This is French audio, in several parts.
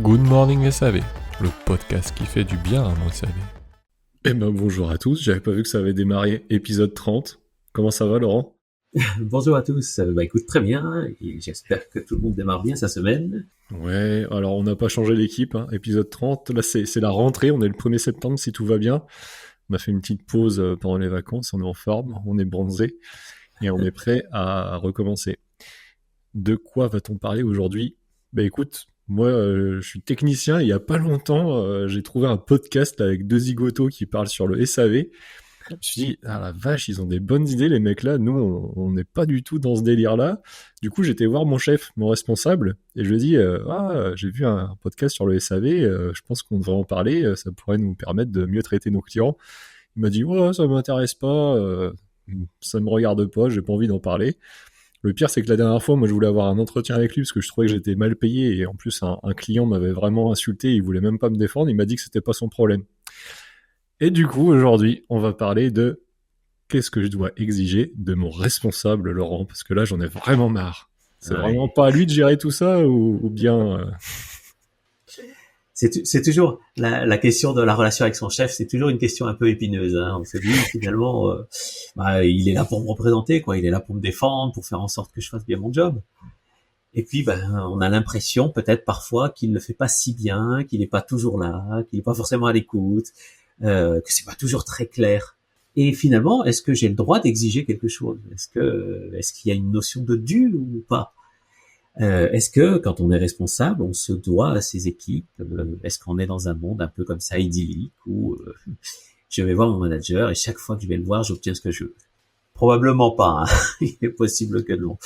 Good Morning SAV, le podcast qui fait du bien à mon SAV. Eh ben bonjour à tous, j'avais pas vu que ça avait démarré, épisode 30. Comment ça va Laurent? Bonjour à tous, écoute très bien, et j'espère que tout le monde démarre bien sa semaine. Ouais, alors on n'a pas changé d'équipe, hein. Épisode 30, là c'est la rentrée, on est le 1er septembre si tout va bien. On a fait une petite pause pendant les vacances, on est en forme, on est bronzé, et on est prêt à recommencer. De quoi va-t-on parler aujourd'hui? Bah écoute, moi je suis technicien et il y a pas longtemps j'ai trouvé un podcast avec deux zigotos qui parlent sur le SAV. Je me suis dit, ah la vache, ils ont des bonnes idées les mecs là, nous on n'est pas du tout dans ce délire là. Du coup j'étais voir mon chef, mon responsable, et je lui ai dit, j'ai vu un podcast sur le SAV, je pense qu'on devrait en parler, ça pourrait nous permettre de mieux traiter nos clients. Il m'a dit, ouais ça m'intéresse pas, ça me regarde pas, j'ai pas envie d'en parler. Le pire, c'est que la dernière fois, moi, je voulais avoir un entretien avec lui parce que je trouvais que j'étais mal payé et en plus, un client m'avait vraiment insulté, il voulait même pas me défendre, il m'a dit que c'était pas son problème. Et du coup, aujourd'hui, on va parler de qu'est-ce que je dois exiger de mon responsable, Laurent, parce que là, j'en ai vraiment marre. C'est vraiment pas à lui de gérer tout ça ou bien... C'est toujours la question de la relation avec son chef, c'est toujours une question un peu épineuse. Hein. On se dit finalement, il est là pour me représenter, quoi. Il est là pour me défendre, pour faire en sorte que je fasse bien mon job. Et puis, on a l'impression peut-être parfois qu'il ne fait pas si bien, qu'il n'est pas toujours là, qu'il n'est pas forcément à l'écoute, que c'est pas toujours très clair. Et finalement, est-ce que j'ai le droit d'exiger quelque chose? Est-ce qu'il y a une notion de dû ou pas? Est-ce que quand on est responsable, on se doit à ses équipes? Est-ce qu'on est dans un monde un peu comme ça idyllique où je vais voir mon manager et chaque fois que je vais le voir, j'obtiens ce que je veux? Probablement pas. Hein. Il est possible que non.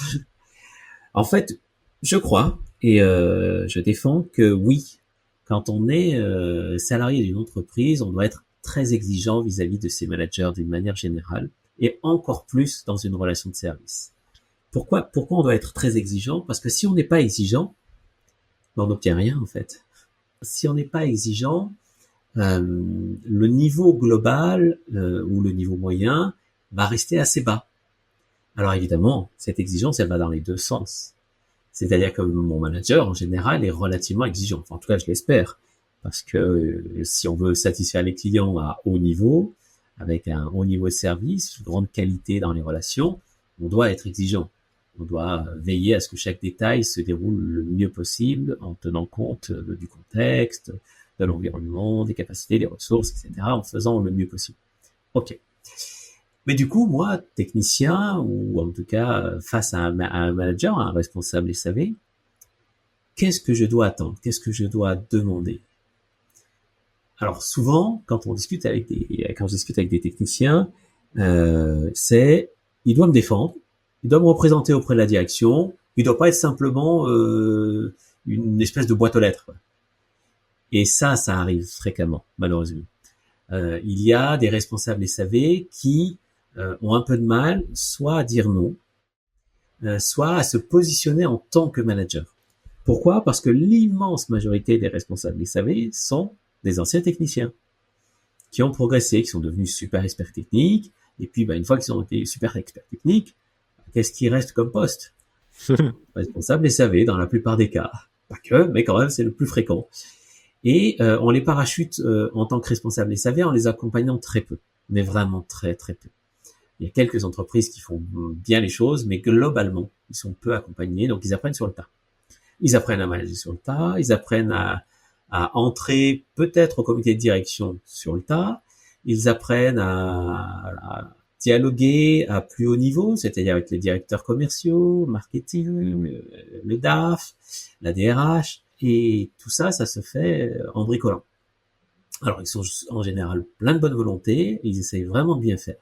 En fait, je crois et je défends que oui, quand on est salarié d'une entreprise, on doit être très exigeant vis-à-vis de ses managers d'une manière générale et encore plus dans une relation de service. Pourquoi on doit être très exigeant? Parce que si on n'est pas exigeant, on n'obtient rien en fait. Si on n'est pas exigeant, le niveau global ou le niveau moyen va rester assez bas. Alors évidemment, cette exigence, elle va dans les deux sens. C'est-à-dire que mon manager, en général, est relativement exigeant. Enfin, en tout cas, je l'espère. Parce que si on veut satisfaire les clients à haut niveau, avec un haut niveau de service, une grande qualité dans les relations, on doit être exigeant. On doit veiller à ce que chaque détail se déroule le mieux possible en tenant compte du contexte, de l'environnement, des capacités, des ressources, etc., en faisant le mieux possible. Ok. Mais du coup, moi, technicien, ou en tout cas face à un manager, à un responsable SAV, qu'est-ce que je dois attendre? Qu'est-ce que je dois demander? Alors souvent, quand je discute avec des techniciens, il doit me défendre, il doit me représenter auprès de la direction, il doit pas être simplement une espèce de boîte aux lettres. Quoi. Et ça arrive fréquemment, malheureusement. Il y a des responsables SAV qui ont un peu de mal, soit à dire non, soit à se positionner en tant que manager. Pourquoi? Parce que l'immense majorité des responsables SAV sont des anciens techniciens qui ont progressé, qui sont devenus super experts techniques, et puis une fois qu'ils ont été super experts techniques, qu'est-ce qui reste comme poste? Responsable SAV dans la plupart des cas. Pas que, mais quand même c'est le plus fréquent. Et on les parachute en tant que responsable SAV en les accompagnant très peu, mais vraiment très très peu. Il y a quelques entreprises qui font bien les choses, mais globalement, ils sont peu accompagnés, donc ils apprennent sur le tas. Ils apprennent à manager sur le tas, ils apprennent à entrer peut-être au comité de direction sur le tas, ils apprennent à dialoguer à plus haut niveau, c'est-à-dire avec les directeurs commerciaux, marketing, le DAF, la DRH, et tout ça, ça se fait en bricolant. Alors, ils sont en général plein de bonne volonté, et ils essayent vraiment de bien faire.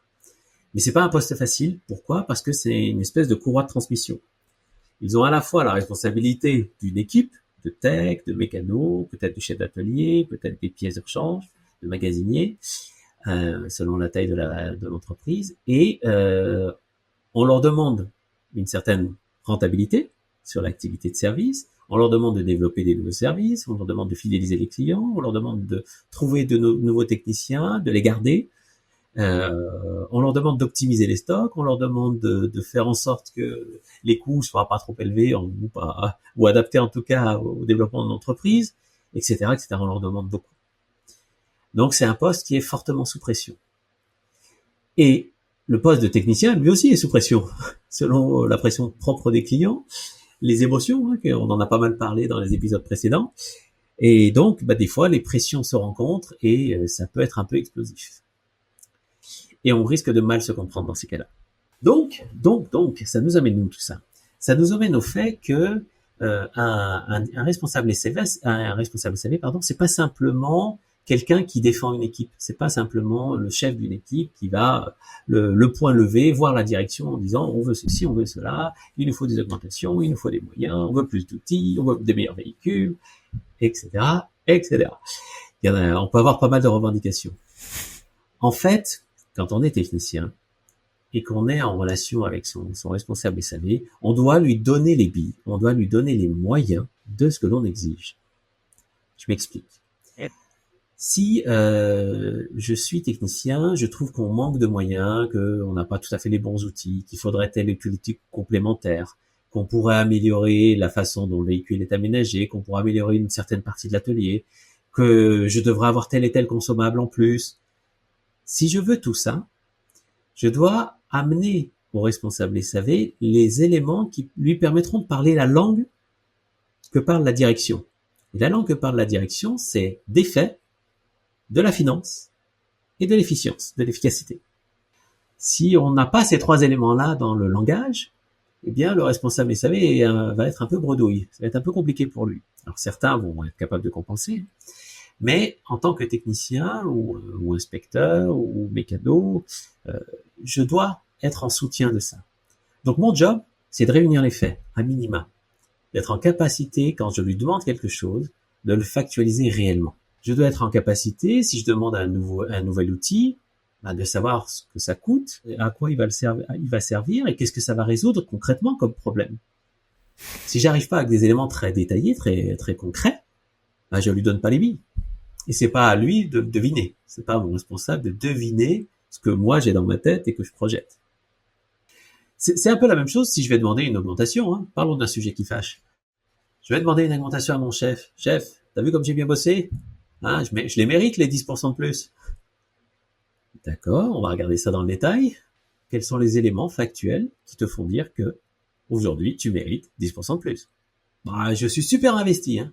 Mais c'est pas un poste facile. Pourquoi? Parce que c'est une espèce de courroie de transmission. Ils ont à la fois la responsabilité d'une équipe, de tech, de mécano, peut-être de chef d'atelier, peut-être des pièces de rechange, de magasinier, selon la taille de l'entreprise, et on leur demande une certaine rentabilité sur l'activité de service, on leur demande de développer des nouveaux services, on leur demande de fidéliser les clients, on leur demande de trouver de nouveaux techniciens, de les garder, on leur demande d'optimiser les stocks, on leur demande de faire en sorte que les coûts soient pas trop élevés ou adaptés en tout cas au développement de l'entreprise. etc., etc. On leur demande beaucoup. Donc c'est un poste qui est fortement sous pression. Et le poste de technicien, lui aussi, est sous pression, selon la pression propre des clients, les émotions, hein, on en a pas mal parlé dans les épisodes précédents. Et donc, des fois, les pressions se rencontrent et ça peut être un peu explosif. Et on risque de mal se comprendre dans ces cas-là. Donc, ça nous amène où tout ça? Ça nous amène au fait que un responsable SAV, c'est pas simplement quelqu'un qui défend une équipe. C'est pas simplement le chef d'une équipe qui va le point levé, voir la direction en disant on veut ceci, on veut cela, il nous faut des augmentations, il nous faut des moyens, on veut plus d'outils, on veut des meilleurs véhicules, etc., etc. On peut avoir pas mal de revendications. En fait, quand on est technicien et qu'on est en relation avec son responsable SAV, on doit lui donner les billes, on doit lui donner les moyens de ce que l'on exige. Je m'explique. Si je suis technicien, je trouve qu'on manque de moyens, qu'on n'a pas tout à fait les bons outils, qu'il faudrait telle utilité complémentaire, qu'on pourrait améliorer la façon dont le véhicule est aménagé, qu'on pourrait améliorer une certaine partie de l'atelier, que je devrais avoir tel et tel consommable en plus. Si je veux tout ça, je dois amener au responsable SAV les éléments qui lui permettront de parler la langue que parle la direction. Et la langue que parle la direction, c'est des faits, de la finance et de l'efficience, de l'efficacité. Si on n'a pas ces trois éléments-là dans le langage, eh bien, le responsable SAV va être un peu bredouille. Ça va être un peu compliqué pour lui. Alors, certains vont être capables de compenser, mais en tant que technicien ou inspecteur ou mécano, je dois être en soutien de ça. Donc, mon job, c'est de réunir les faits, à minima. D'être en capacité, quand je lui demande quelque chose, de le factualiser réellement. Je dois être en capacité, si je demande un nouvel outil, de savoir ce que ça coûte, à quoi il va servir et qu'est-ce que ça va résoudre concrètement comme problème. Si j'arrive pas avec des éléments très détaillés, très, très concrets, je lui donne pas les billes. Et c'est pas à lui de deviner. C'est pas à mon responsable de deviner ce que moi j'ai dans ma tête et que je projette. C'est un peu la même chose si je vais demander une augmentation, hein. Parlons d'un sujet qui fâche. Je vais demander une augmentation à mon chef. Chef, t'as vu comme j'ai bien bossé? Hein, je les mérite, les 10% de plus. D'accord, on va regarder ça dans le détail. Quels sont les éléments factuels qui te font dire que aujourd'hui tu mérites 10% de plus? Je suis super investi, hein.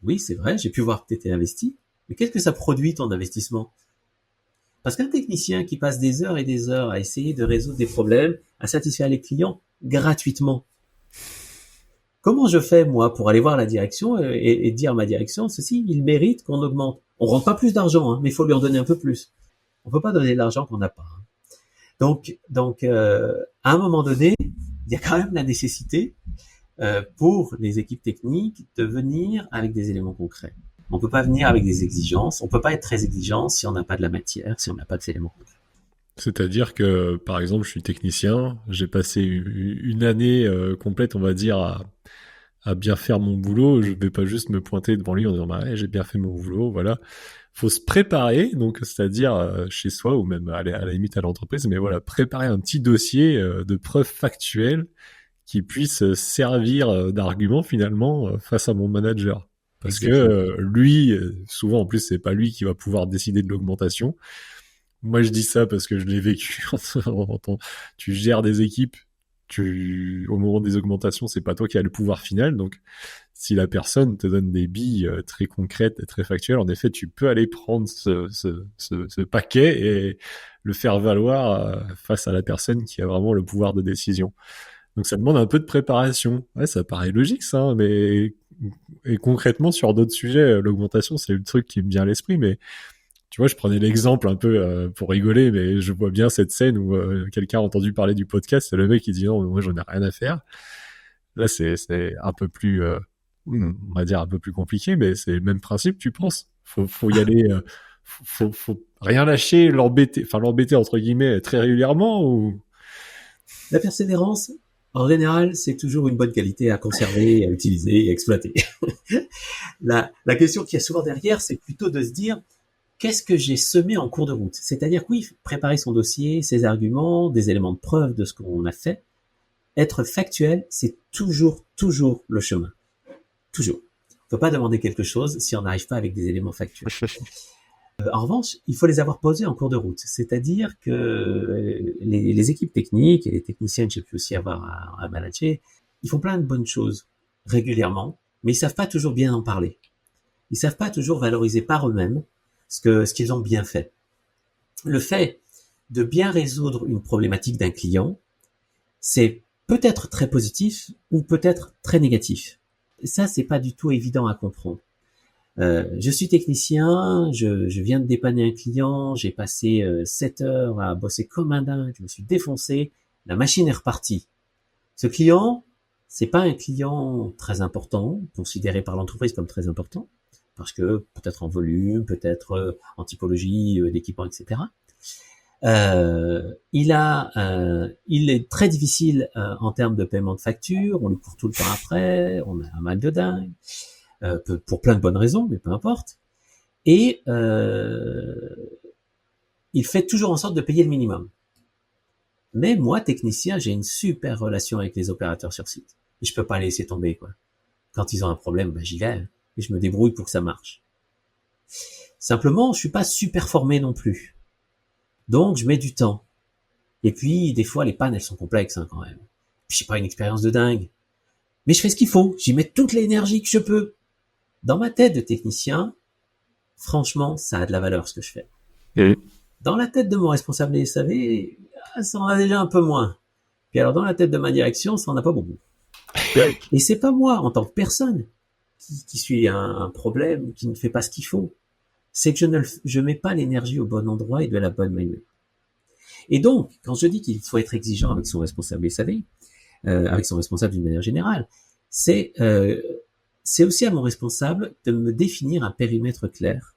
Oui, c'est vrai, j'ai pu voir que tu étais investi, mais qu'est-ce que ça produit ton investissement? Parce qu'un technicien qui passe des heures et des heures à essayer de résoudre des problèmes, à satisfaire les clients gratuitement, comment je fais, moi, pour aller voir la direction et dire à ma direction, ceci, il mérite qu'on augmente. On rend pas plus d'argent, hein, mais il faut lui en donner un peu plus. On peut pas donner de l'argent qu'on n'a pas. Hein. Donc, à un moment donné, il y a quand même la nécessité pour les équipes techniques de venir avec des éléments concrets. On peut pas venir avec des exigences. On peut pas être très exigeant si on n'a pas de la matière, si on n'a pas des éléments concrets. C'est-à-dire que, par exemple, je suis technicien, j'ai passé une année complète, on va dire, à bien faire mon boulot. Je vais pas juste me pointer devant lui en disant j'ai bien fait mon boulot, voilà. Faut se préparer, donc c'est-à-dire chez soi ou même à la limite à l'entreprise, mais voilà, préparer un petit dossier de preuves factuelles qui puisse servir d'argument finalement face à mon manager. Parce que lui, souvent en plus c'est pas lui qui va pouvoir décider de l'augmentation. Moi je dis ça parce que je l'ai vécu. Tu gères des équipes, au moment des augmentations, c'est pas toi qui as le pouvoir final, donc si la personne te donne des billes très concrètes et très factuelles, en effet, tu peux aller prendre ce paquet et le faire valoir face à la personne qui a vraiment le pouvoir de décision. Donc ça demande un peu de préparation. Ouais, ça paraît logique ça, hein, mais et concrètement sur d'autres sujets, l'augmentation c'est le truc qui me vient à l'esprit, mais tu vois, je prenais l'exemple un peu pour rigoler, mais je vois bien cette scène où quelqu'un a entendu parler du podcast, c'est le mec qui dit non, moi j'en ai rien à faire. Là c'est un peu plus, on va dire un peu plus compliqué, mais c'est le même principe, tu penses. Faut y aller, faut rien lâcher, l'embêter entre guillemets très régulièrement ou. La persévérance, en général, c'est toujours une bonne qualité à conserver, à utiliser et à exploiter. La question qu'il y a souvent derrière, c'est plutôt de se dire qu'est-ce que j'ai semé en cours de route? C'est-à-dire que oui, préparer son dossier, ses arguments, des éléments de preuve de ce qu'on a fait, être factuel, c'est toujours le chemin. Toujours. On peut pas demander quelque chose si on n'arrive pas avec des éléments factuels. En revanche, il faut les avoir posés en cours de route. C'est-à-dire que les équipes techniques et les techniciens que j'ai pu aussi avoir à manager, ils font plein de bonnes choses régulièrement, mais ils savent pas toujours bien en parler. Ils savent pas toujours valoriser par eux-mêmes ce qu'ils ont bien fait. Le fait de bien résoudre une problématique d'un client, c'est peut-être très positif ou peut-être très négatif. Et ça, c'est pas du tout évident à comprendre. Je suis technicien, je viens de dépanner un client, j'ai passé 7 heures à bosser comme un dingue, je me suis défoncé, la machine est repartie. Ce client, c'est pas un client très important, considéré par l'entreprise comme très important, parce que peut-être en volume, peut-être en typologie d'équipement, etc. Il est très difficile en termes de paiement de facture, on lui court tout le temps après, on a un mal de dingue, pour plein de bonnes raisons, mais peu importe. Et il fait toujours en sorte de payer le minimum. Mais moi, technicien, j'ai une super relation avec les opérateurs sur site. Et je peux pas les laisser tomber, quoi. Quand ils ont un problème, j'y vais, et je me débrouille pour que ça marche. Simplement, je suis pas super formé non plus. Donc, je mets du temps. Et puis, des fois, les pannes, elles sont complexes, quand même. Puis, j'ai pas une expérience de dingue. Mais je fais ce qu'il faut. J'y mets toute l'énergie que je peux. Dans ma tête de technicien, franchement, ça a de la valeur, ce que je fais. Et Dans la tête de mon responsable des SAV, ça en a déjà un peu moins. Puis alors, dans la tête de ma direction, ça en a pas beaucoup. Et c'est pas moi, en tant que personne, qui suis un problème, qui ne fait pas ce qu'il faut. C'est que je mets pas l'énergie au bon endroit et de la bonne manière. Et donc, quand je dis qu'il faut être exigeant avec son responsable SAV, avec son responsable d'une manière générale, c'est aussi à mon responsable de me définir un périmètre clair,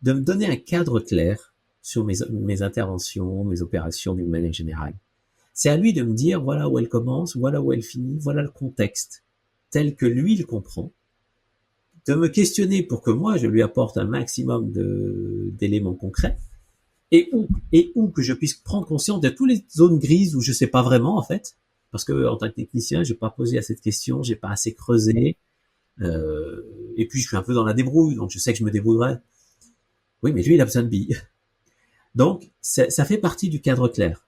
de me donner un cadre clair sur mes interventions, mes opérations d'une manière générale. C'est à lui de me dire voilà où elle commence, voilà où elle finit, voilà le contexte tel que lui il comprend, de me questionner pour que moi je lui apporte un maximum d'éléments concrets et où que je puisse prendre conscience de toutes les zones grises où je sais pas vraiment en fait, parce que en tant que technicien j'ai pas posé à cette question, j'ai pas assez creusé, et puis je suis un peu dans la débrouille, donc je sais que je me débrouillerai. Oui, mais lui il a besoin de billes. Donc ça fait partie du cadre clair.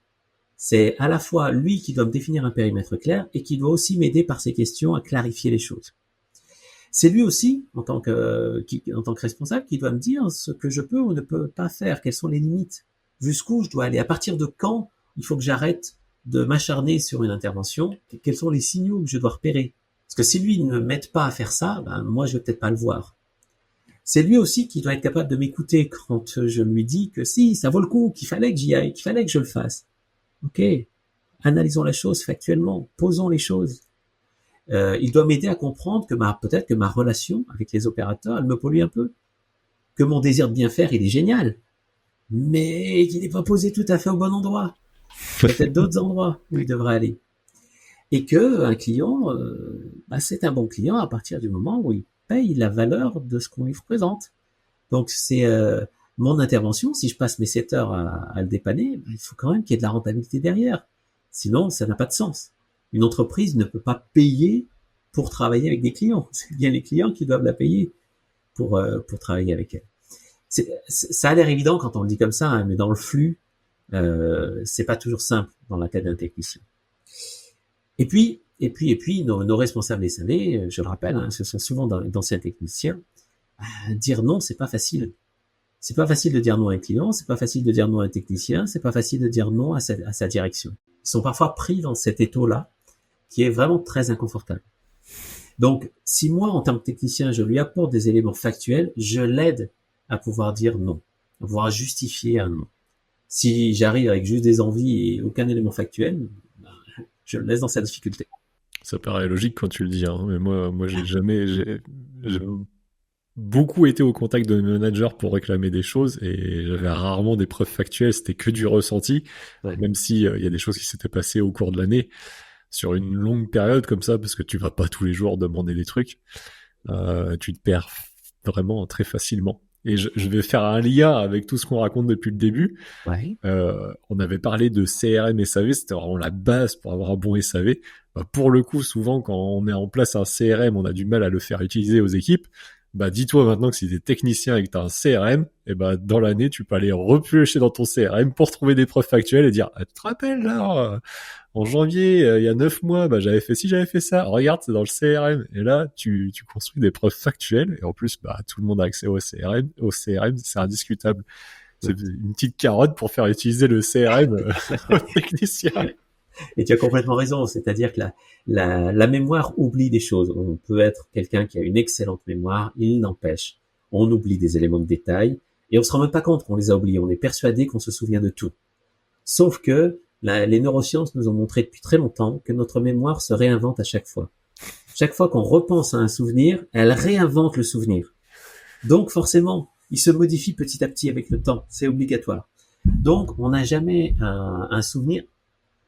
C'est à la fois lui qui doit me définir un périmètre clair et qui doit aussi m'aider par ses questions à clarifier les choses. C'est lui aussi, en tant que responsable, qui doit me dire ce que je peux ou ne peux pas faire, quelles sont les limites, jusqu'où je dois aller, à partir de quand il faut que j'arrête de m'acharner sur une intervention, quels sont les signaux que je dois repérer. Parce que si lui ne m'aide pas à faire ça, moi je vais peut-être pas le voir. C'est lui aussi qui doit être capable de m'écouter quand je lui dis que si, ça vaut le coup, qu'il fallait que j'y aille, qu'il fallait que je le fasse. Ok, analysons la chose factuellement, posons les choses. Il doit m'aider à comprendre que peut-être que ma relation avec les opérateurs, elle me pollue un peu. Que mon désir de bien faire, il est génial. Mais qu'il n'est pas posé tout à fait au bon endroit. Peut-être d'autres endroits où il devrait aller. Et que un client, c'est un bon client à partir du moment où il paye la valeur de ce qu'on lui représente. Donc c'est mon intervention, si je passe mes 7 heures à le dépanner, il faut quand même qu'il y ait de la rentabilité derrière. Sinon, ça n'a pas de sens. Une entreprise ne peut pas payer pour travailler avec des clients. C'est bien les clients qui doivent la payer pour travailler avec elle. Ça a l'air évident quand on le dit comme ça, mais dans le flux, c'est pas toujours simple dans la tête d'un technicien. Et puis, nos responsables SAV, je le rappelle, ce sont souvent d'anciens techniciens. Dire non, c'est pas facile. C'est pas facile de dire non à un client, c'est pas facile de dire non à un technicien, c'est pas facile de dire non à sa direction. Ils sont parfois pris dans cet étau-là, qui est vraiment très inconfortable. Donc, si moi, en tant que technicien, je lui apporte des éléments factuels, je l'aide à pouvoir dire non, à pouvoir justifier un non. Si j'arrive avec juste des envies et aucun élément factuel, je le laisse dans sa difficulté. Ça paraît logique quand tu le dis, hein, mais moi j'ai beaucoup été au contact de mes managers pour réclamer des choses et j'avais rarement des preuves factuelles, c'était que du ressenti, même si y a des choses qui s'étaient passées au cours de l'année sur une longue période comme ça, parce que tu vas pas tous les jours demander des trucs, tu te perds vraiment très facilement. Et je vais faire un lien avec tout ce qu'on raconte depuis le début. Ouais. On avait parlé de CRM et SAV, c'était vraiment la base pour avoir un bon SAV. Bah, pour le coup, souvent, quand on met en place un CRM, on a du mal à le faire utiliser aux équipes. Bah, dis-toi maintenant que si t'es technicien et que t'as un CRM, et bah, dans l'année, tu peux aller repiocher dans ton CRM pour trouver des preuves factuelles et dire, ah, tu te rappelles, là, en janvier, il y a 9 mois, bah, j'avais fait ci, j'avais fait ça. Regarde, c'est dans le CRM. Et là, tu construis des preuves factuelles. Et en plus, bah, tout le monde a accès au CRM. Au CRM, c'est indiscutable. C'est une petite carotte pour faire utiliser le CRM aux techniciens. Et tu as complètement raison, c'est-à-dire que la mémoire oublie des choses. On peut être quelqu'un qui a une excellente mémoire, il n'empêche, on oublie des éléments de détail et on se rend même pas compte qu'on les a oubliés. On est persuadé qu'on se souvient de tout. Sauf que les neurosciences nous ont montré depuis très longtemps que notre mémoire se réinvente à chaque fois. Chaque fois qu'on repense à un souvenir, elle réinvente le souvenir. Donc forcément, il se modifie petit à petit avec le temps. C'est obligatoire. Donc on n'a jamais un souvenir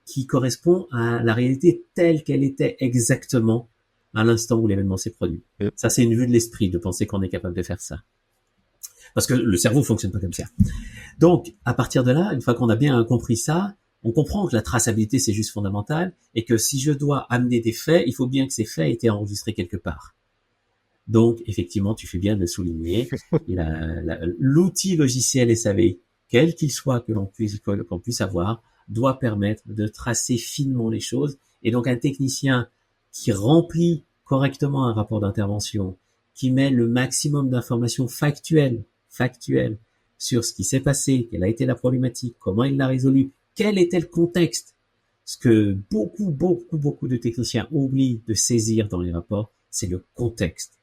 qui correspond à la réalité telle qu'elle était exactement à l'instant où l'événement s'est produit. Ça, c'est une vue de l'esprit de penser qu'on est capable de faire ça. Parce que le cerveau fonctionne pas comme ça. Donc, à partir de là, une fois qu'on a bien compris ça, on comprend que la traçabilité, c'est juste fondamental et que si je dois amener des faits, il faut bien que ces faits aient été enregistrés quelque part. Donc, effectivement, tu fais bien de le souligner. L'outil logiciel SAV, quel qu'il soit qu'on puisse avoir, doit permettre de tracer finement les choses. Et donc, un technicien qui remplit correctement un rapport d'intervention, qui met le maximum d'informations factuelles sur ce qui s'est passé, quelle a été la problématique, comment il l'a résolue, quel était le contexte. Ce que beaucoup de techniciens oublient de saisir dans les rapports, c'est le contexte.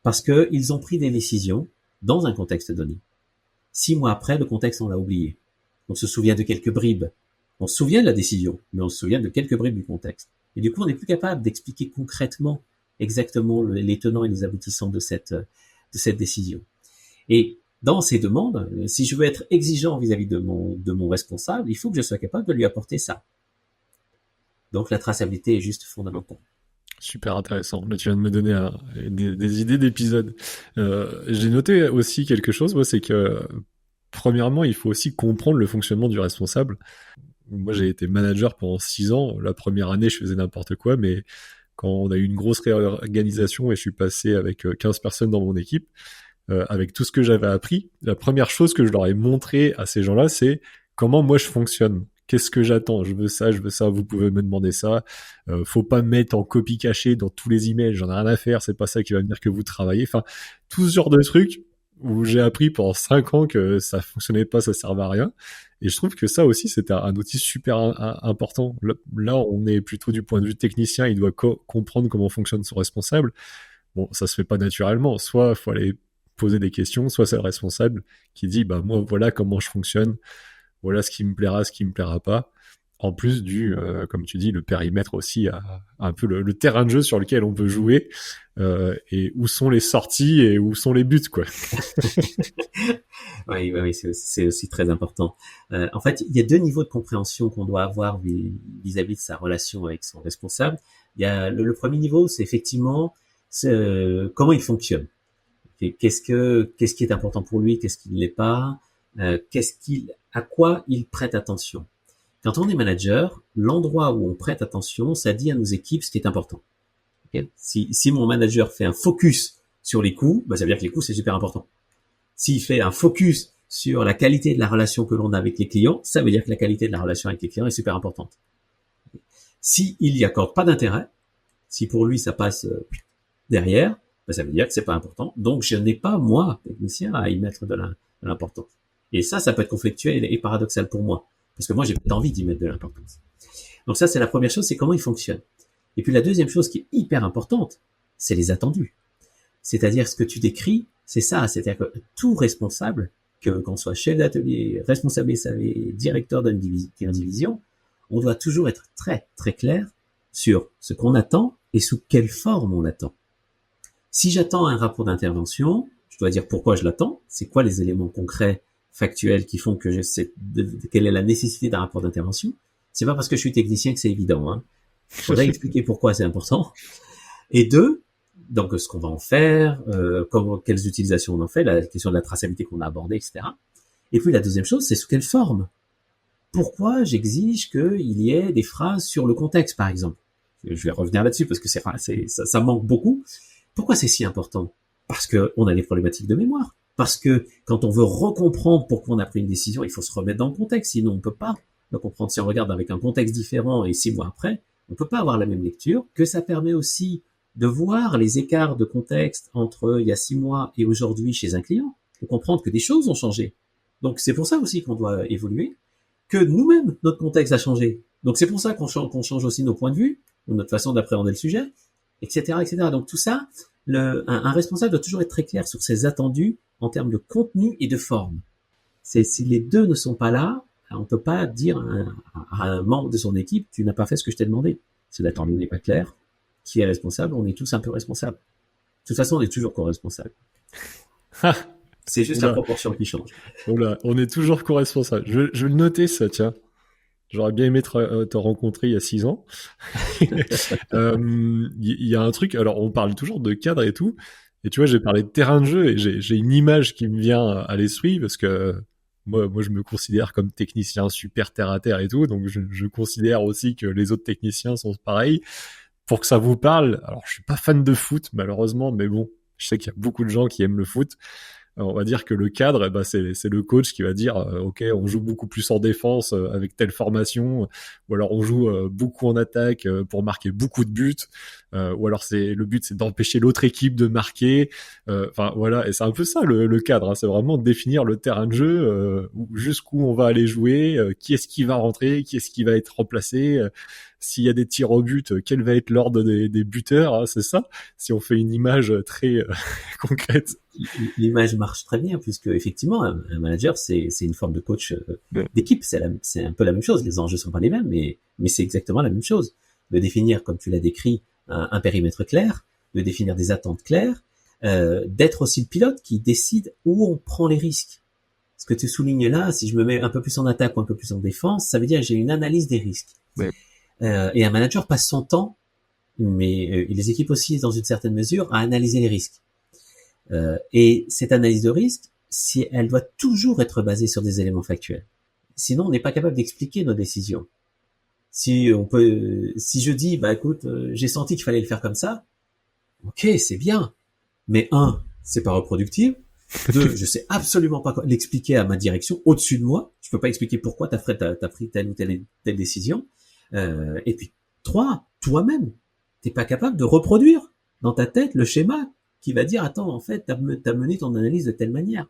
Parce que ils ont pris des décisions dans un contexte donné. 6 mois après, le contexte, on l'a oublié. On se souvient de quelques bribes. On se souvient de la décision, mais on se souvient de quelques bribes du contexte. Et du coup, on n'est plus capable d'expliquer concrètement exactement les tenants et les aboutissants de cette décision. Et dans ces demandes, si je veux être exigeant vis-à-vis de mon responsable, il faut que je sois capable de lui apporter ça. Donc la traçabilité est juste fondamentale. Super intéressant. Là, tu viens de me donner des idées d'épisodes. J'ai noté aussi quelque chose, moi, c'est que premièrement, il faut aussi comprendre le fonctionnement du responsable. Moi, j'ai été manager pendant 6 ans. La première année, je faisais n'importe quoi, mais quand on a eu une grosse réorganisation et je suis passé avec 15 personnes dans mon équipe, avec tout ce que j'avais appris, la première chose que je leur ai montré à ces gens-là, c'est comment moi je fonctionne. Qu'est-ce que j'attends ? Je veux ça, vous pouvez me demander ça. Faut pas me mettre en copie cachée dans tous les emails, j'en ai rien à faire, c'est pas ça qui va me dire que vous travaillez. Enfin, tout ce genre de trucs où j'ai appris pendant 5 ans que ça fonctionnait pas, ça servait à rien. Et je trouve que ça aussi, c'était un outil super important. Là, on est plutôt du point de vue technicien, il doit comprendre comment fonctionne son responsable. Bon, ça se fait pas naturellement. Soit il faut aller poser des questions, soit c'est le responsable qui dit, bah moi, voilà comment je fonctionne, voilà ce qui me plaira, ce qui me plaira pas. En plus comme tu dis, le périmètre aussi, un peu le terrain de jeu sur lequel on peut jouer, et où sont les sorties et où sont les buts, quoi. Oui, c'est aussi très important. En fait, il y a 2 niveaux de compréhension qu'on doit avoir vis-à-vis de sa relation avec son responsable. Il y a le premier niveau, c'est effectivement comment il fonctionne. Qu'est-ce qui est important pour lui, qu'est-ce qui ne l'est pas, à quoi il prête attention. Quand on est manager, l'endroit où on prête attention, ça dit à nos équipes ce qui est important. Okay, si mon manager fait un focus sur les coûts, bah ça veut dire que les coûts c'est super important. S'il fait un focus sur la qualité de la relation que l'on a avec les clients, ça veut dire que la qualité de la relation avec les clients est super importante. S'il y accorde pas d'intérêt, si pour lui ça passe derrière, bah ça veut dire que c'est pas important. Donc je n'ai pas, moi, technicien, à y mettre de l'importance. Et ça peut être conflictuel et paradoxal pour moi. Parce que moi, j'ai pas envie d'y mettre de l'importance. Donc ça, c'est la première chose, c'est comment il fonctionne. Et puis la deuxième chose qui est hyper importante, c'est les attendus. C'est-à-dire ce que tu décris, c'est ça. C'est-à-dire que tout responsable, qu'on soit chef d'atelier, responsable SAV, directeur d'une division, on doit toujours être très, très clair sur ce qu'on attend et sous quelle forme on l'attend. Si j'attends un rapport d'intervention, je dois dire pourquoi je l'attends, c'est quoi les éléments concrets factuels qui font que je sais quelle est la nécessité d'un rapport d'intervention. C'est pas parce que je suis technicien que c'est évident, hein. Il faudrait expliquer pourquoi c'est important. Et 2, Donc, ce qu'on va en faire, quelles utilisations on en fait, la question de la traçabilité qu'on a abordée, etc. Et puis, la deuxième chose, c'est sous quelle forme. Pourquoi j'exige qu'il y ait des phrases sur le contexte, par exemple? Je vais revenir là-dessus parce que ça manque beaucoup. Pourquoi c'est si important? Parce que on a des problématiques de mémoire. Parce que quand on veut recomprendre pourquoi on a pris une décision, il faut se remettre dans le contexte. Sinon, on peut pas le comprendre. Si on regarde avec un contexte différent et 6 mois après, on peut pas avoir la même lecture. Que ça permet aussi de voir les écarts de contexte entre il y a 6 mois et aujourd'hui chez un client, de comprendre que des choses ont changé. Donc, c'est pour ça aussi qu'on doit évoluer, que nous-mêmes, notre contexte a changé. Donc, c'est pour ça qu'on change aussi nos points de vue, ou notre façon d'appréhender le sujet, etc., etc. Donc, tout ça, un responsable doit toujours être très clair sur ses attendus en termes de contenu et de forme. Si les deux ne sont pas là, on peut pas dire à un membre de son équipe, tu n'as pas fait ce que je t'ai demandé. C'est l'attendu n'est pas clair. Qui est responsable? On est tous un peu responsables. De toute façon, on est toujours co-responsable. C'est juste la proportion qui change. Oula, on est toujours co-responsable. Je vais le noter, ça, tiens. J'aurais bien aimé te rencontrer il y a 6 ans. Il y a un truc, alors on parle toujours de cadre et tout, et tu vois, j'ai parlé de terrain de jeu, et j'ai une image qui me vient à l'esprit, parce que moi je me considère comme technicien super terre à terre et tout, donc je considère aussi que les autres techniciens sont pareils. Pour que ça vous parle, alors je suis pas fan de foot, malheureusement, mais bon, je sais qu'il y a beaucoup de gens qui aiment le foot. On va dire que le cadre, c'est le coach qui va dire ok, on joue beaucoup plus en défense avec telle formation, ou alors on joue beaucoup en attaque pour marquer beaucoup de buts, ou alors le but c'est d'empêcher l'autre équipe de marquer. Enfin voilà, et c'est un peu ça le cadre, hein, c'est vraiment définir le terrain de jeu, jusqu'où on va aller jouer, qui est-ce qui va rentrer, qui est-ce qui va être remplacé. S'il y a des tirs au but, quel va être l'ordre des buteurs, hein, c'est ça. Si on fait une image très concrète. L'image marche très bien, puisque effectivement, un manager, c'est une forme de coach d'équipe. C'est un peu la même chose. Les enjeux sont pas les mêmes, mais c'est exactement la même chose. De définir, comme tu l'as décrit, un périmètre clair, de définir des attentes claires, d'être aussi le pilote qui décide où on prend les risques. Ce que tu soulignes là, si je me mets un peu plus en attaque ou un peu plus en défense, ça veut dire que j'ai une analyse des risques. Ouais. Et un manager passe son temps, mais les équipes aussi, dans une certaine mesure, à analyser les risques. Et cette analyse de risque, elle doit toujours être basée sur des éléments factuels. Sinon, on n'est pas capable d'expliquer nos décisions. Si je dis, bah écoute, j'ai senti qu'il fallait le faire comme ça, ok, c'est bien, mais 1, c'est pas reproductible. 2, je sais absolument pas l'expliquer à ma direction au-dessus de moi. Je peux pas expliquer pourquoi t'as pris telle ou telle décision. Et puis 3, toi-même, t'es pas capable de reproduire dans ta tête le schéma qui va dire attends, en fait, t'as mené ton analyse de telle manière.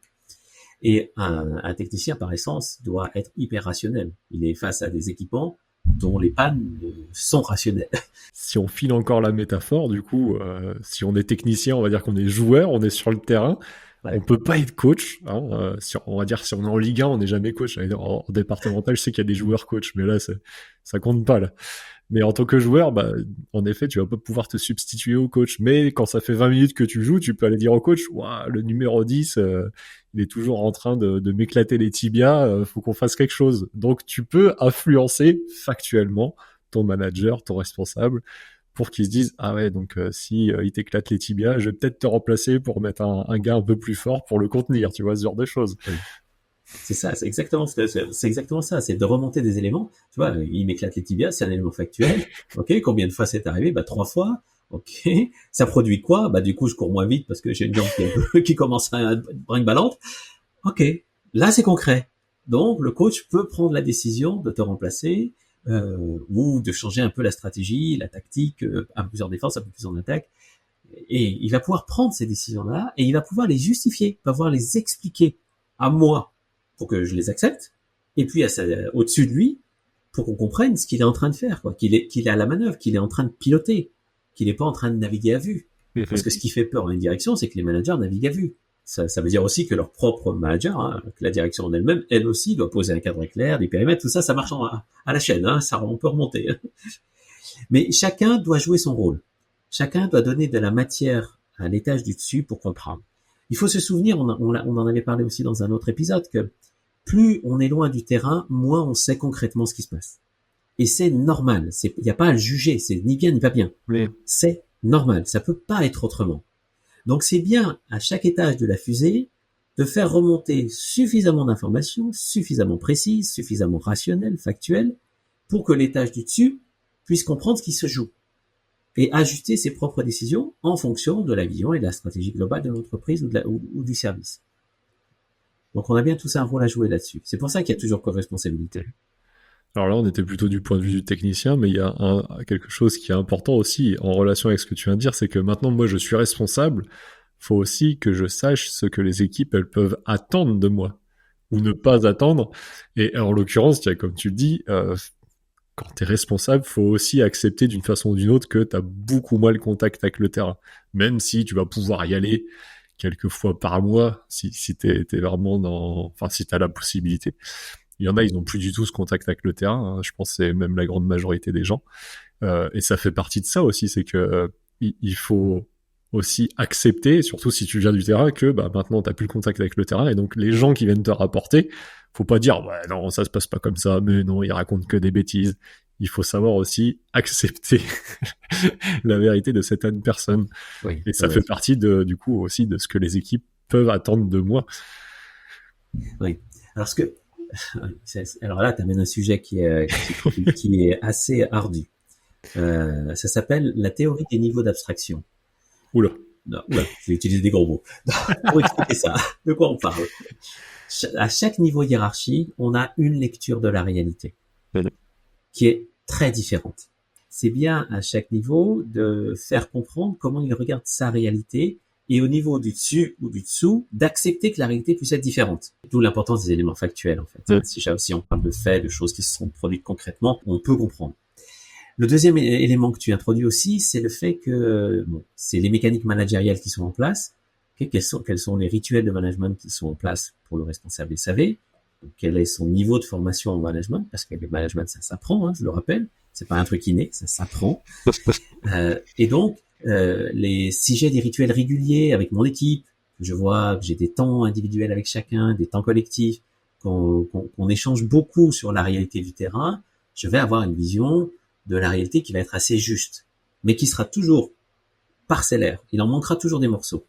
Et un technicien par essence doit être hyper rationnel. Il est face à des équipements dont les pannes sont rationnelles. Si on file encore la métaphore, du coup, si on est technicien, on va dire qu'on est joueur, on est sur le terrain. Ouais. On peut pas être coach, hein, on va dire si on est en Ligue 1, on n'est jamais coach. En départemental, je sais qu'il y a des joueurs coach, mais là, ça compte pas, là. Mais en tant que joueur, en effet, tu vas pas pouvoir te substituer au coach. Mais quand ça fait 20 minutes que tu joues, tu peux aller dire au coach, ouah, le numéro 10, il est toujours en train de m'éclater les tibias, faut qu'on fasse quelque chose. Donc, tu peux influencer factuellement ton manager, ton responsable, pour qu'ils se disent ah ouais, donc si il t'éclate les tibias, je vais peut-être te remplacer pour mettre un gars un peu plus fort pour le contenir, tu vois, ce genre de choses. Oui. C'est ça, c'est exactement ça, c'est de remonter des éléments. Tu vois, il m'éclate les tibias, c'est un élément factuel. Ok, combien de fois c'est arrivé? 3 fois. Ok, ça produit quoi? Du coup, je cours moins vite parce que j'ai une jambe qui commence à brinque-ballante. Ok, là c'est concret. Donc le coach peut prendre la décision de te remplacer. Ou de changer un peu la stratégie, la tactique, un peu plus en défense, un peu plus en attaque. Et il va pouvoir prendre ces décisions-là et il va pouvoir les justifier, il va pouvoir les expliquer à moi pour que je les accepte, et puis au-dessus de lui pour qu'on comprenne ce qu'il est en train de faire, quoi, qu'il est à la manœuvre, qu'il est en train de piloter, qu'il n'est pas en train de naviguer à vue. Parce que ce qui fait peur à une direction, c'est que les managers naviguent à vue. Ça veut dire aussi que leur propre manager, que la direction en elle-même, elle aussi doit poser un cadre clair, des périmètres, tout ça, ça marche à la chaîne, ça on peut remonter. Mais chacun doit jouer son rôle. Chacun doit donner de la matière à l'étage du dessus pour comprendre. Il faut se souvenir, on en avait parlé aussi dans un autre épisode, que plus on est loin du terrain, moins on sait concrètement ce qui se passe. Et c'est normal, il n'y a pas à le juger, c'est ni bien ni pas bien. Oui. C'est normal. Ça peut pas être autrement. Donc c'est bien à chaque étage de la fusée de faire remonter suffisamment d'informations, suffisamment précises, suffisamment rationnelles, factuelles, pour que l'étage du dessus puisse comprendre ce qui se joue et ajuster ses propres décisions en fonction de la vision et de la stratégie globale de l'entreprise ou du service. Donc on a bien tous un rôle à jouer là-dessus. C'est pour ça qu'il y a toujours co-responsabilité. Alors là, on était plutôt du point de vue du technicien, mais il y a quelque chose qui est important aussi en relation avec ce que tu viens de dire, c'est que maintenant, moi, je suis responsable. Faut aussi que je sache ce que les équipes, elles peuvent attendre de moi ou ne pas attendre. Et en l'occurrence, comme tu le dis, quand tu es responsable, faut aussi accepter d'une façon ou d'une autre que tu as beaucoup moins le contact avec le terrain. Même si tu vas pouvoir y aller quelques fois par mois, si t'es vraiment si t'as la possibilité. Il y en a, ils n'ont plus du tout ce contact avec le terrain. Je pense que c'est même la grande majorité des gens. Et ça fait partie de ça aussi, c'est que il faut aussi accepter, surtout si tu viens du terrain, que maintenant t'as plus le contact avec le terrain, et donc les gens qui viennent te rapporter, faut pas dire ouais non ça se passe pas comme ça, mais non ils racontent que des bêtises. Il faut savoir aussi accepter la vérité de certaines personnes. Oui, et ça fait partie du coup aussi de ce que les équipes peuvent attendre de moi. Oui. Alors là, tu amènes un sujet qui est assez ardu. Ça s'appelle la théorie des niveaux d'abstraction. Oula. Non, oula, je vais utiliser des gros mots. Pour expliquer ça, de quoi on parle? À chaque niveau hiérarchique, on a une lecture de la réalité qui est très différente. C'est bien à chaque niveau de faire comprendre comment il regarde sa réalité, et au niveau du dessus ou du dessous, d'accepter que la réalité puisse être différente. D'où l'importance des éléments factuels, en fait. Si on parle de faits, de choses qui se sont produites concrètement, on peut comprendre. Le deuxième élément que tu introduis aussi, c'est le fait que c'est les mécaniques managériales qui sont en place. Quels sont les rituels de management qui sont en place pour le responsable SAV? Quel est son niveau de formation en management? Parce que le management, ça s'apprend, je le rappelle. C'est pas un truc inné, ça s'apprend. Et donc, si j'ai des rituels réguliers avec mon équipe, je vois que j'ai des temps individuels avec chacun, des temps collectifs, qu'on échange beaucoup sur la réalité du terrain, je vais avoir une vision de la réalité qui va être assez juste, mais qui sera toujours parcellaire. Il en manquera toujours des morceaux.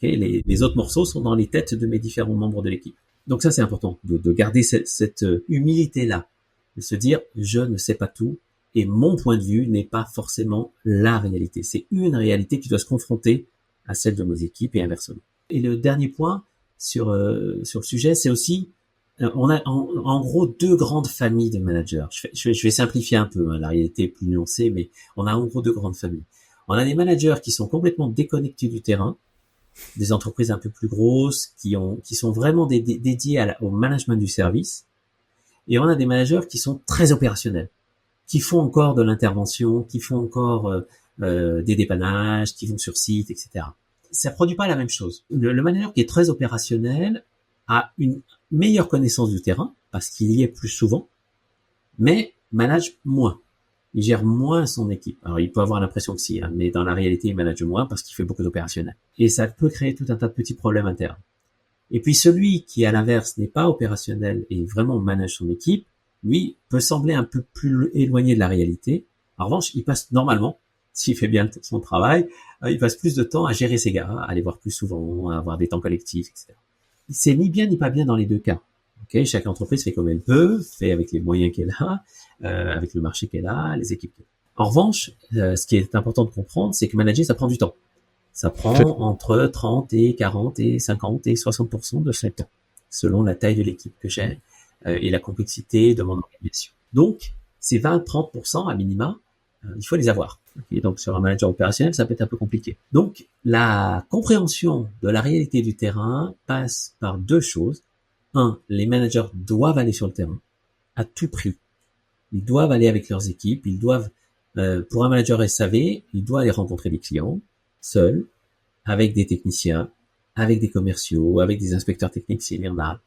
Les autres morceaux sont dans les têtes de mes différents membres de l'équipe. Donc ça, c'est important de garder cette humilité-là, de se dire je ne sais pas tout, et mon point de vue n'est pas forcément la réalité. C'est une réalité qui doit se confronter à celle de nos équipes et inversement. Et le dernier point sur le sujet, c'est aussi, on a en gros deux grandes familles de managers. Je vais simplifier un peu, la réalité est plus nuancée, mais on a en gros deux grandes familles. On a des managers qui sont complètement déconnectés du terrain, des entreprises un peu plus grosses, qui sont vraiment dédiés au management du service. Et on a des managers qui sont très opérationnels, qui font encore de l'intervention, qui font encore des dépannages, qui vont sur site, etc. Ça produit pas la même chose. Le manager qui est très opérationnel a une meilleure connaissance du terrain, parce qu'il y est plus souvent, mais manage moins. Il gère moins son équipe. Alors, il peut avoir l'impression que si, mais dans la réalité, il manage moins parce qu'il fait beaucoup d'opérationnel. Et ça peut créer tout un tas de petits problèmes internes. Et puis, celui qui, à l'inverse, n'est pas opérationnel et vraiment manage son équipe, lui, peut sembler un peu plus éloigné de la réalité. En revanche, il passe normalement, s'il fait bien son travail, il passe plus de temps à gérer ses gars, à les voir plus souvent, à avoir des temps collectifs, etc. C'est ni bien ni pas bien dans les deux cas. Chaque entreprise fait comme elle peut, fait avec les moyens qu'elle a, avec le marché qu'elle a, les équipes qu'elle a. En revanche, ce qui est important de comprendre, c'est que manager, ça prend du temps. Ça prend entre 30 et 40 et 50 et 60% de son temps, selon la taille de l'équipe que j'ai et la complexité de mon organisation. Donc, ces 20-30% à minima, il faut les avoir. Donc, sur un manager opérationnel, ça peut être un peu compliqué. Donc, la compréhension de la réalité du terrain passe par deux choses. Les managers doivent aller sur le terrain à tout prix. Ils doivent aller avec leurs équipes. Ils doivent, pour un manager SAV, il doit aller rencontrer des clients seuls, avec des techniciens, avec des commerciaux, avec des inspecteurs techniques s'il y en a,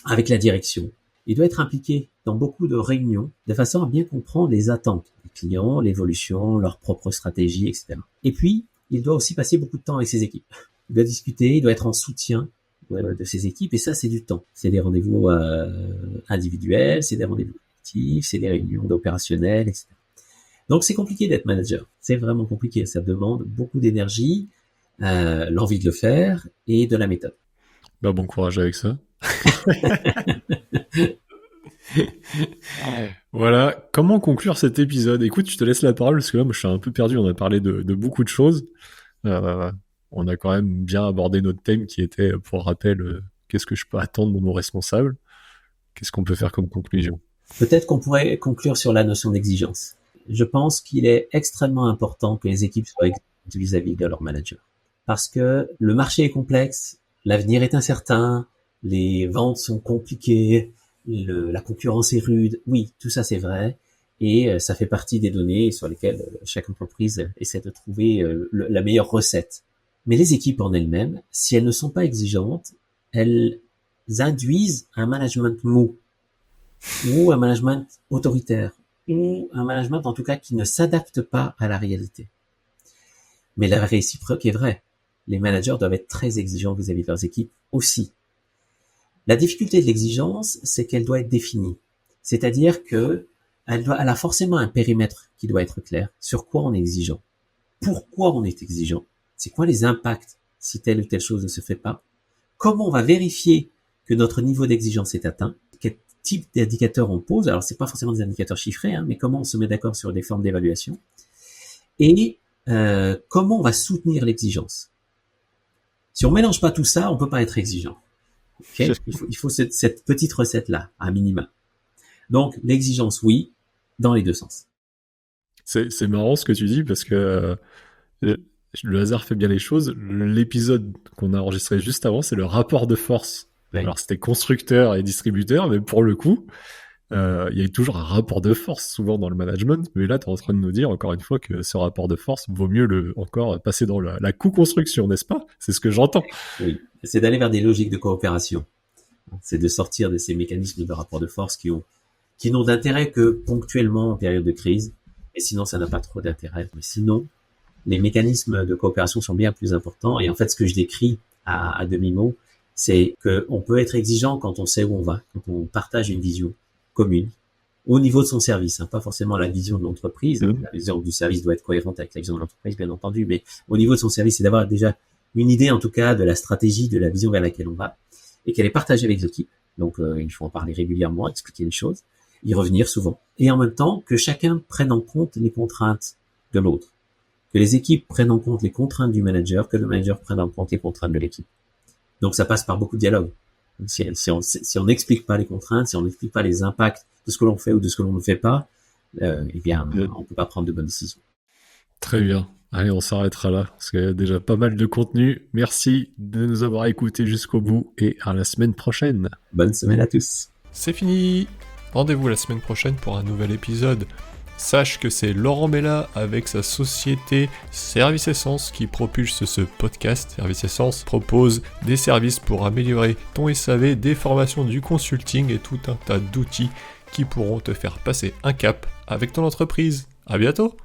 avec la direction. Il doit être impliqué dans beaucoup de réunions de façon à bien comprendre les attentes des clients, l'évolution, leur propre stratégie, etc. Et puis, il doit aussi passer beaucoup de temps avec ses équipes. Il doit discuter, il doit être en soutien de ses équipes, et ça, c'est du temps. C'est des rendez-vous individuels, c'est des rendez-vous collectifs, c'est des réunions d'opérationnels, etc. Donc c'est compliqué d'être manager. C'est vraiment compliqué. Ça demande beaucoup d'énergie, l'envie de le faire et de la méthode. Bah, bon courage avec ça. Voilà, comment conclure cet épisode? Écoute, je te laisse la parole parce que là, moi, je suis un peu perdu. On a parlé de beaucoup de choses. On a quand même bien abordé notre thème qui était, pour rappel, qu'est-ce que je peux attendre de mon responsable? Qu'est-ce qu'on peut faire comme conclusion? Peut-être qu'on pourrait conclure sur la notion d'exigence. Je pense qu'il est extrêmement important que les équipes soient exigeantes vis-à-vis de leur manager. Parce que le marché est complexe, l'avenir est incertain, les ventes sont compliquées, la concurrence est rude. Oui, tout ça c'est vrai. Et ça fait partie des données sur lesquelles chaque entreprise essaie de trouver la meilleure recette. Mais les équipes en elles-mêmes, si elles ne sont pas exigeantes, elles induisent un management mou, ou un management autoritaire, ou un management en tout cas qui ne s'adapte pas à la réalité. Mais la réciproque est vraie. Les managers doivent être très exigeants vis-à-vis de leurs équipes aussi. La difficulté de l'exigence, c'est qu'elle doit être définie. C'est-à-dire que elle a forcément un périmètre qui doit être clair. Sur quoi on est exigeant? Pourquoi on est exigeant? C'est quoi les impacts si telle ou telle chose ne se fait pas? Comment on va vérifier que notre niveau d'exigence est atteint? Quel type d'indicateurs on pose? Alors, c'est pas forcément des indicateurs chiffrés, mais comment on se met d'accord sur des formes d'évaluation? Et comment on va soutenir l'exigence? Si on mélange pas tout ça, on peut pas être exigeant. Okay? Il faut cette petite recette-là, à minima. Donc, l'exigence, oui, dans les deux sens. C'est marrant ce que tu dis parce que le hasard fait bien les choses. L'épisode qu'on a enregistré juste avant, c'est le rapport de force. Oui. Alors, c'était constructeur et distributeur, mais pour le coup, il y a toujours un rapport de force souvent dans le management. Mais là, tu es en train de nous dire, encore une fois, que ce rapport de force vaut mieux encore passer dans la co-construction, n'est-ce pas? C'est ce que j'entends. Oui, c'est d'aller vers des logiques de coopération. C'est de sortir de ces mécanismes de rapport de force qui n'ont d'intérêt que ponctuellement en période de crise. Et sinon, ça n'a pas trop d'intérêt. Mais sinon, les mécanismes de coopération sont bien plus importants. Et en fait, ce que je décris à demi-mot, c'est qu'on peut être exigeant quand on sait où on va, quand on partage une vision commune, au niveau de son service, pas forcément la vision de l'entreprise. La vision du service doit être cohérente avec la vision de l'entreprise, bien entendu, mais au niveau de son service, c'est d'avoir déjà une idée, en tout cas, de la stratégie, de la vision vers laquelle on va, et qu'elle est partagée avec l'équipe. Donc, il faut en parler régulièrement, expliquer les choses, y revenir souvent. Et en même temps, que chacun prenne en compte les contraintes de l'autre. Que les équipes prennent en compte les contraintes du manager, que le manager prenne en compte les contraintes de l'équipe. Donc, ça passe par beaucoup de dialogue. Si on n'explique pas les contraintes, si on n'explique pas les impacts de ce que l'on fait ou de ce que l'on ne fait pas, eh bien, on peut pas prendre de bonnes décisions. Très bien. Allez, on s'arrêtera là, parce qu'il y a déjà pas mal de contenu. Merci de nous avoir écoutés jusqu'au bout, et à la semaine prochaine. Bonne semaine à tous. C'est fini. Rendez-vous la semaine prochaine pour un nouvel épisode. Sache que c'est Laurent Bella avec sa société Service Essence qui propulse ce podcast. Service Essence propose des services pour améliorer ton SAV, des formations, du consulting et tout un tas d'outils qui pourront te faire passer un cap avec ton entreprise. À bientôt!